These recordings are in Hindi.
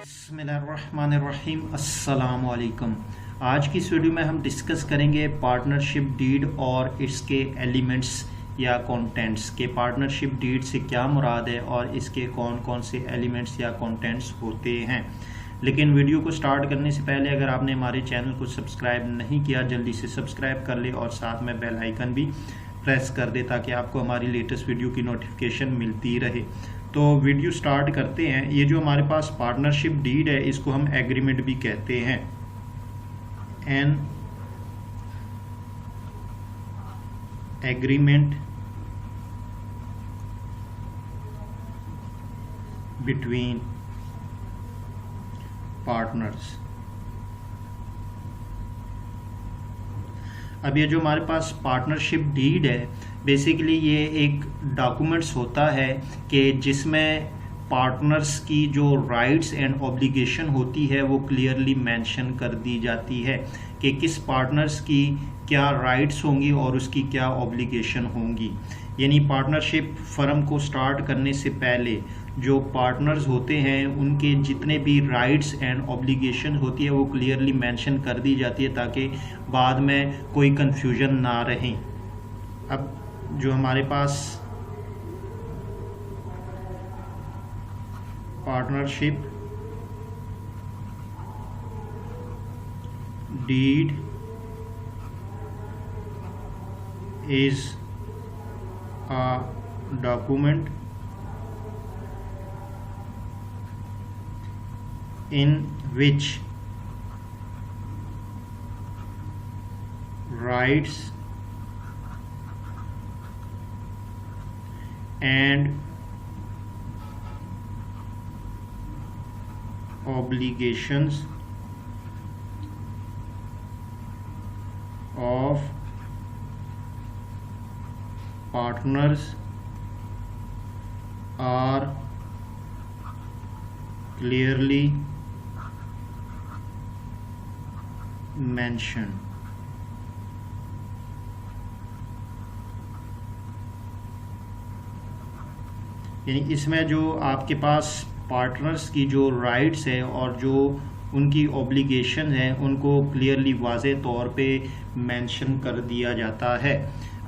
बिस्मिल्लाहिर्रहमानिर्रहीम अस्सलाम वालेकुम। आज की इस वीडियो में हम डिस्कस करेंगे पार्टनरशिप डीड और इसके एलिमेंट्स या कंटेंट्स के। पार्टनरशिप डीड से क्या मुराद है और इसके कौन कौन से एलिमेंट्स या कंटेंट्स होते हैं। लेकिन वीडियो को स्टार्ट करने से पहले अगर आपने हमारे चैनल को सब्सक्राइब नहीं किया जल्दी से सब्सक्राइब कर ले और साथ में बेल आइकन भी प्रेस कर दे ताकि आपको हमारी लेटेस्ट वीडियो की नोटिफिकेशन मिलती रहे। तो वीडियो स्टार्ट करते हैं। ये जो हमारे पास पार्टनरशिप डीड है इसको हम एग्रीमेंट भी कहते हैं। An agreement between partners. अब ये जो हमारे पास पार्टनरशिप डीड है बेसिकली ये एक डॉक्यूमेंट्स होता है कि जिसमें पार्टनर्स की जो राइट्स एंड ऑब्लिगेशन होती है वो क्लियरली मेंशन कर दी जाती है कि किस पार्टनर्स की क्या राइट्स होंगी और उसकी क्या ऑब्लिगेशन होंगी। यानी पार्टनरशिप फर्म को स्टार्ट करने से पहले जो पार्टनर्स होते हैं उनके जितने भी राइट्स एंड ऑब्लिगेशन होती है वो क्लियरली मेंशन कर दी जाती है ताकि बाद में कोई कंफ्यूजन ना रहे। अब जो हमारे पास partnership deed is a document in which rights and obligations of partners are clearly mentioned। यानी इसमें जो आपके पास पार्टनर्स की जो राइट्स है और जो उनकी ऑब्लिगेशन है उनको क्लियरली वाज़े तौर पे मेंशन कर दिया जाता है।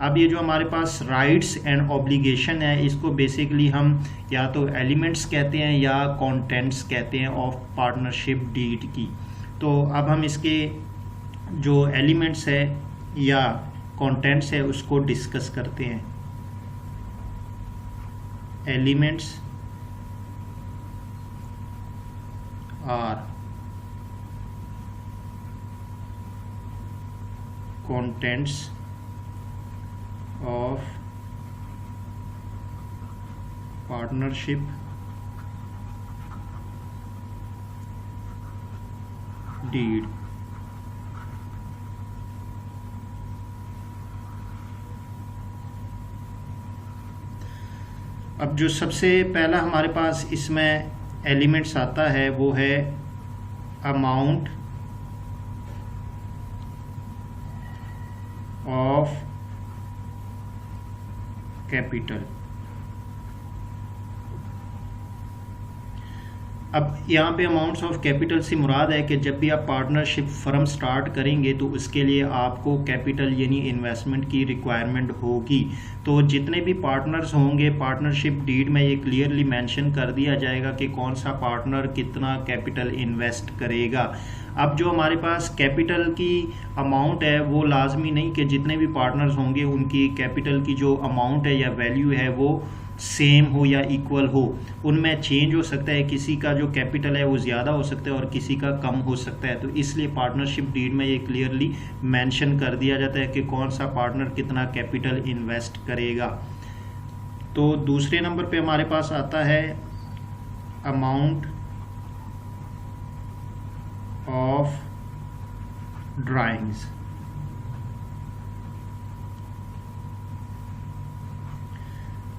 अब ये जो हमारे पास राइट्स एंड ऑब्लिगेशन है इसको बेसिकली हम या तो एलिमेंट्स कहते हैं या कंटेंट्स कहते हैं ऑफ पार्टनरशिप डीड की। तो अब हम इसके जो एलिमेंट्स है या कंटेंट्स है उसको डिस्कस करते हैं। Elements are contents of partnership deed। अब जो सबसे पहला हमारे पास इसमें एलिमेंट्स आता है वो है अमाउंट ऑफ कैपिटल। अब यहाँ पे अमाउंट्स ऑफ कैपिटल से मुराद है कि जब भी आप पार्टनरशिप फर्म स्टार्ट करेंगे तो उसके लिए आपको कैपिटल यानी इन्वेस्टमेंट की रिक्वायरमेंट होगी। तो जितने भी पार्टनर्स होंगे पार्टनरशिप डीड में ये क्लियरली मेंशन कर दिया जाएगा कि कौन सा पार्टनर कितना कैपिटल इन्वेस्ट करेगा। अब जो हमारे पास कैपिटल की अमाउंट है वो लाजमी नहीं कि जितने भी पार्टनर्स होंगे उनकी कैपिटल की जो अमाउंट है या वैल्यू है वो सेम हो या इक्वल हो। उनमें चेंज हो सकता है, किसी का जो कैपिटल है वो ज़्यादा हो सकता है और किसी का कम हो सकता है। तो इसलिए पार्टनरशिप डीड में ये क्लियरली मेंशन कर दिया जाता है कि कौन सा पार्टनर कितना कैपिटल इन्वेस्ट करेगा। तो दूसरे नंबर पे हमारे पास आता है अमाउंट ऑफ ड्राइंग्स।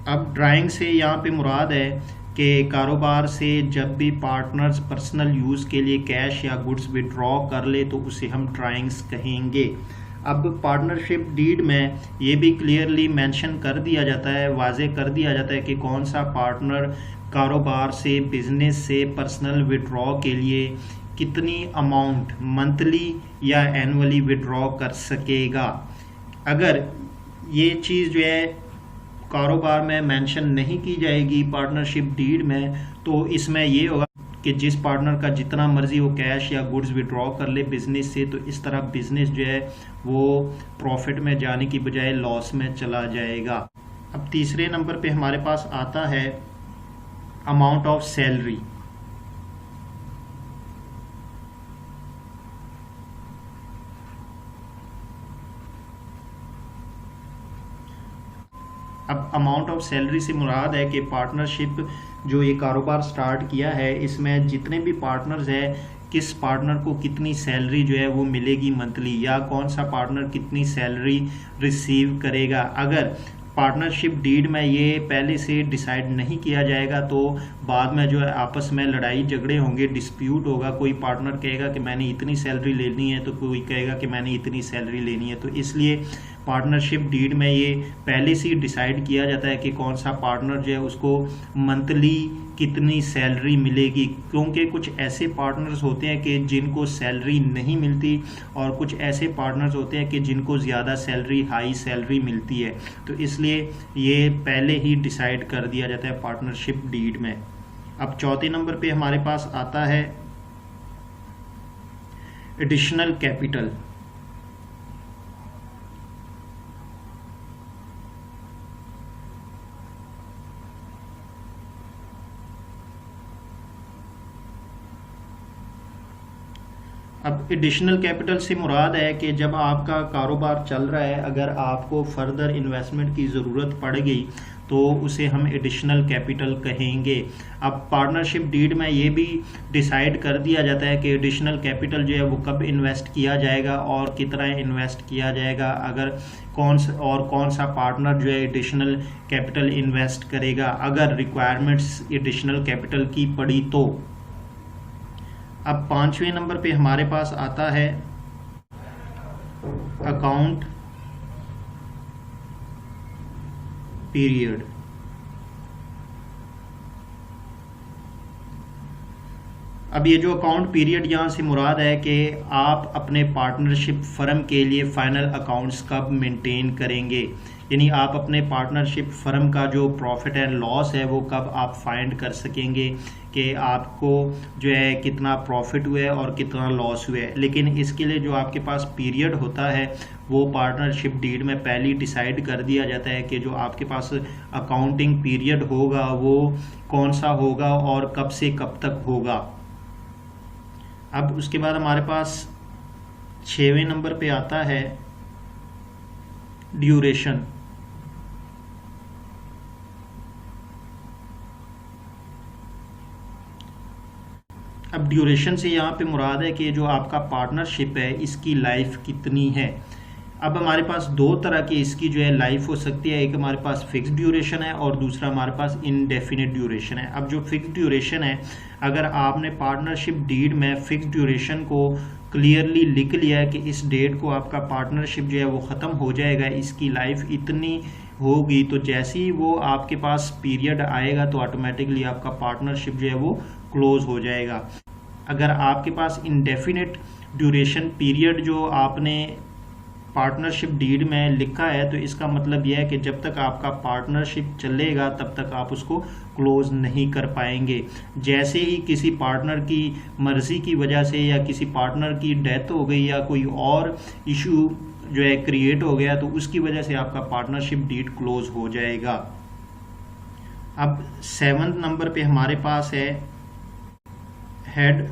अब ड्राइंग से यहाँ पे मुराद है कि कारोबार से जब भी पार्टनर्स पर्सनल यूज़ के लिए कैश या गुड्स विड्रॉ कर ले तो उसे हम ड्राइंग्स कहेंगे। अब पार्टनरशिप डीड में ये भी क्लियरली मेंशन कर दिया जाता है, वाजे कर दिया जाता है कि कौन सा पार्टनर कारोबार से, बिजनेस से पर्सनल विड्रॉ के लिए कितनी अमाउंट मंथली या एनुअली विड्रॉ कर सकेगा। अगर ये चीज़ जो है कारोबार में मेंशन नहीं की जाएगी पार्टनरशिप डीड में, तो इसमें ये होगा कि जिस पार्टनर का जितना मर्जी वो कैश या गुड्स विड्रॉ कर ले बिजनेस से, तो इस तरह बिजनेस जो है वो प्रॉफिट में जाने की बजाय लॉस में चला जाएगा। अब तीसरे नंबर पे हमारे पास आता है अमाउंट ऑफ सैलरी। अब अमाउंट ऑफ सैलरी से मुराद है कि पार्टनरशिप जो ये कारोबार स्टार्ट किया है, इसमें जितने भी पार्टनर्स हैं, किस पार्टनर को कितनी सैलरी जो है वो मिलेगी मंथली, या कौन सा पार्टनर कितनी सैलरी रिसीव करेगा। अगर पार्टनरशिप डीड में ये पहले से डिसाइड नहीं किया जाएगा तो बाद में जो है आपस में लड़ाई झगड़े होंगे, डिस्प्यूट होगा। कोई पार्टनर कहेगा कि मैंने इतनी सैलरी लेनी है, तो कोई कहेगा कि मैंने इतनी सैलरी लेनी है। तो इसलिए पार्टनरशिप डीड में ये पहले से ही डिसाइड किया जाता है कि कौन सा पार्टनर जो है उसको मंथली कितनी सैलरी मिलेगी, क्योंकि कुछ ऐसे पार्टनर्स होते हैं कि जिनको सैलरी नहीं मिलती और कुछ ऐसे पार्टनर्स होते हैं कि जिनको ज़्यादा सैलरी, हाई सैलरी मिलती है। तो इसलिए ये पहले ही डिसाइड कर दिया जाता है पार्टनरशिप डीड में। अब चौथे नंबर पे हमारे पास आता है एडिशनल कैपिटल। अब एडिशनल कैपिटल से मुराद है कि जब आपका कारोबार चल रहा है, अगर आपको फर्दर इन्वेस्टमेंट की ज़रूरत पड़ गई तो उसे हम एडिशनल कैपिटल कहेंगे। अब पार्टनरशिप डीड में ये भी डिसाइड कर दिया जाता है कि एडिशनल कैपिटल जो है वो कब इन्वेस्ट किया जाएगा और कितना इन्वेस्ट किया जाएगा, अगर कौन सा पार्टनर जो है एडिशनल कैपिटल इन्वेस्ट करेगा, अगर रिक्वायरमेंट्स एडिशनल कैपिटल की पड़ी तो। अब पांचवें नंबर पे हमारे पास आता है अकाउंट पीरियड। अब ये जो अकाउंट पीरियड यहाँ से मुराद है कि आप अपने पार्टनरशिप फर्म के लिए फाइनल अकाउंट्स कब मेंटेन करेंगे, यानी आप अपने पार्टनरशिप फर्म का जो प्रॉफिट एंड लॉस है वो कब आप फाइंड कर सकेंगे कि आपको जो है कितना प्रॉफिट हुआ है और कितना लॉस हुआ है। लेकिन इसके लिए जो आपके पास पीरियड होता है वो पार्टनरशिप डीड में पहले डिसाइड कर दिया जाता है कि जो आपके पास अकाउंटिंग पीरियड होगा वो कौन सा होगा और कब से कब तक होगा। अब उसके बाद हमारे पास 6वें नंबर पे आता है ड्यूरेशन। अब ड्यूरेशन से यहाँ पे मुराद है कि जो आपका पार्टनरशिप है इसकी लाइफ कितनी है। अब हमारे पास दो तरह की इसकी जो है लाइफ हो सकती है, एक हमारे पास फिक्स ड्यूरेशन है और दूसरा हमारे पास इनडेफिनिट ड्यूरेशन है। अब जो फिक्स ड्यूरेशन है, अगर आपने पार्टनरशिप डीड में फिक्स ड्यूरेशन को क्लियरली लिख लिया है कि इस डेट को आपका पार्टनरशिप जो है वो ख़त्म हो जाएगा, इसकी लाइफ इतनी होगी, तो जैसे ही वो आपके पास पीरियड आएगा तो ऑटोमेटिकली आपका पार्टनरशिप जो है वो क्लोज हो जाएगा। अगर आपके पास इनडेफिनिट ड्यूरेशन पीरियड जो आपने पार्टनरशिप डीड में लिखा है, तो इसका मतलब यह है कि जब तक आपका पार्टनरशिप चलेगा तब तक आप उसको क्लोज नहीं कर पाएंगे। जैसे ही किसी पार्टनर की मर्जी की वजह से या किसी पार्टनर की डेथ हो गई या कोई और इशू जो है क्रिएट हो गया, तो उसकी वजह से आपका पार्टनरशिप डीड क्लोज हो जाएगा। अब 7वें नंबर पे हमारे पास है head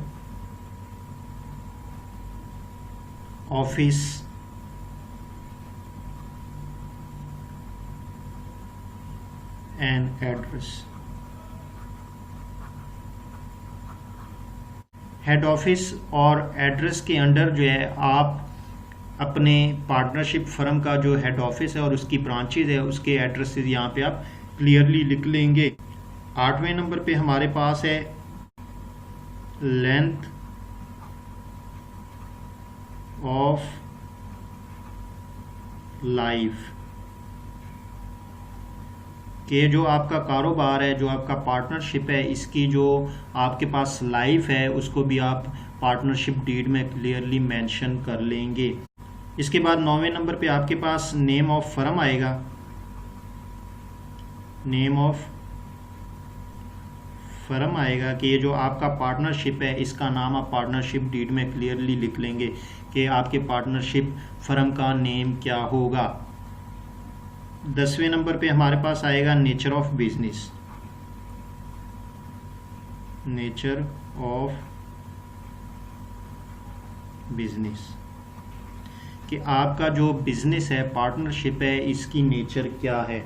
office and address. Head office और एड्रेस के अंडर जो है आप अपने पार्टनरशिप फर्म का जो हेड ऑफिस है और उसकी ब्रांचेज है उसके एड्रेसेस यहाँ पे आप क्लियरली लिख लेंगे। 8वें नंबर पे हमारे पास है लेंथ ऑफ लाइफ कि जो आपका कारोबार है, जो आपका पार्टनरशिप है, इसकी जो आपके पास लाइफ है उसको भी आप पार्टनरशिप डीड में क्लियरली मेंशन कर लेंगे। इसके बाद 9वें नंबर पे आपके पास नेम ऑफ फर्म आएगा। नेम ऑफ फर्म आएगा कि ये जो आपका पार्टनरशिप है इसका नाम आप पार्टनरशिप डीड में क्लियरली लिख लेंगे कि आपके पार्टनरशिप फर्म का नेम क्या होगा। 10वें नंबर पे हमारे पास आएगा nature of business. Nature of business कि आपका जो बिजनेस है, पार्टनरशिप है, इसकी नेचर क्या है।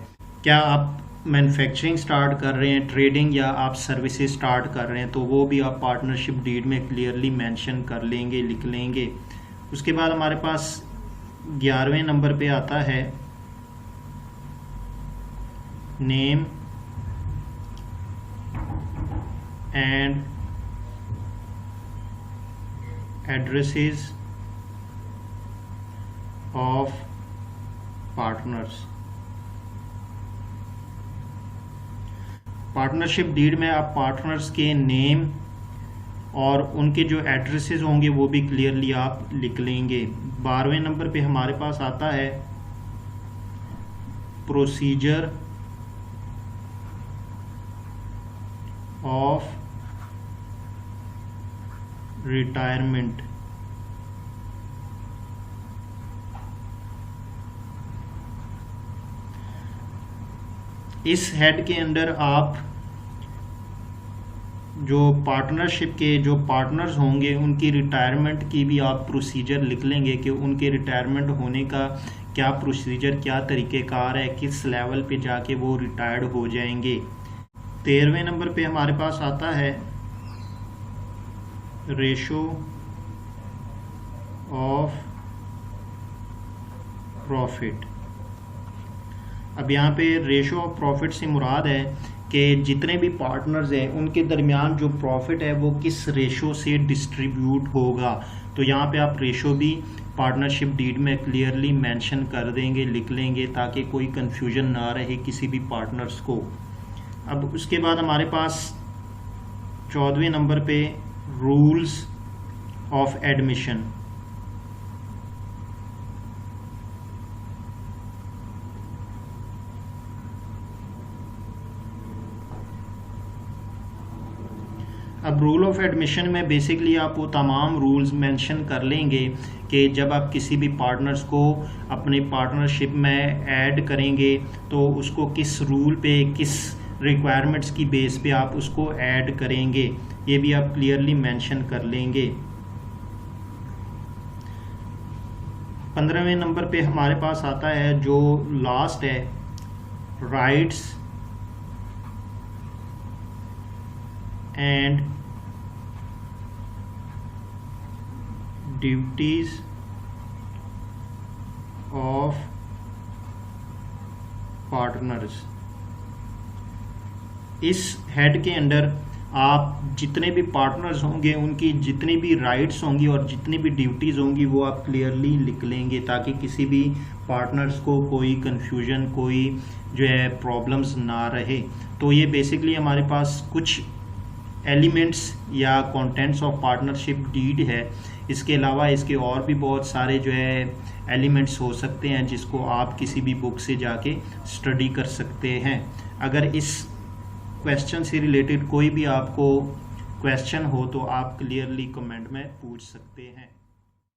क्या आप मैन्युफैक्चरिंग स्टार्ट कर रहे हैं, ट्रेडिंग, या आप सर्विसेज स्टार्ट कर रहे हैं, तो वो भी आप पार्टनरशिप डीड में क्लियरली मेंशन कर लेंगे, लिख लेंगे। उसके बाद हमारे पास 11वें नंबर पे आता है name and addresses of partners. Partnership deed में आप पार्टनर्स के नेम और उनके जो एड्रेसेस होंगे वो भी क्लियरली आप लिख लेंगे। 12वें नंबर पे हमारे पास आता है प्रोसीजर ऑफ रिटायरमेंट। इस हेड के अंदर आप जो पार्टनरशिप के जो पार्टनर्स होंगे उनकी रिटायरमेंट की भी आप प्रोसीजर लिख लेंगे कि उनके रिटायरमेंट होने का क्या प्रोसीजर, क्या तरीक़ेकार है, किस लेवल पे जाके वो रिटायर्ड हो जाएंगे। 13वें नंबर पे हमारे पास आता है रेशो ऑफ प्रॉफिट। अब यहाँ पे रेशो ऑफ प्रॉफिट से मुराद है कि जितने भी पार्टनर्स हैं उनके दरमियान जो प्रॉफिट है वो किस रेशो से डिस्ट्रीब्यूट होगा। तो यहाँ पे आप रेशो भी पार्टनरशिप डीड में क्लियरली मेंशन कर देंगे, लिख लेंगे, ताकि कोई कंफ्यूजन ना रहे किसी भी पार्टनर्स को। अब उसके बाद हमारे पास 14वें नंबर पे रूल्स ऑफ एडमिशन। अब रूल ऑफ एडमिशन में बेसिकली आप वो तमाम रूल्स मेंशन कर लेंगे कि जब आप किसी भी पार्टनर्स को अपने पार्टनरशिप में ऐड करेंगे तो उसको किस रूल पे, किस रिक्वायरमेंट्स की बेस पे आप उसको ऐड करेंगे, ये भी आप क्लियरली मेंशन कर लेंगे। 15वें नंबर पे हमारे पास आता है जो लास्ट है rights and duties of partners. इस हेड के अंदर आप जितने भी पार्टनर्स होंगे उनकी जितनी भी राइट्स होंगी और जितनी भी ड्यूटीज़ होंगी वो आप क्लियरली लिख लेंगे, ताकि किसी भी पार्टनर्स को कोई कन्फ्यूजन, कोई जो है प्रॉब्लम्स ना रहे। तो ये बेसिकली हमारे पास कुछ एलिमेंट्स या कंटेंट्स ऑफ पार्टनरशिप डीड है। इसके अलावा इसके और भी बहुत सारे जो है एलिमेंट्स हो सकते हैं जिसको आप किसी भी बुक से जाके स्टडी कर सकते हैं। अगर इस क्वेश्चन से रिलेटेड कोई भी आपको क्वेश्चन हो तो आप क्लियरली कमेंट में पूछ सकते हैं।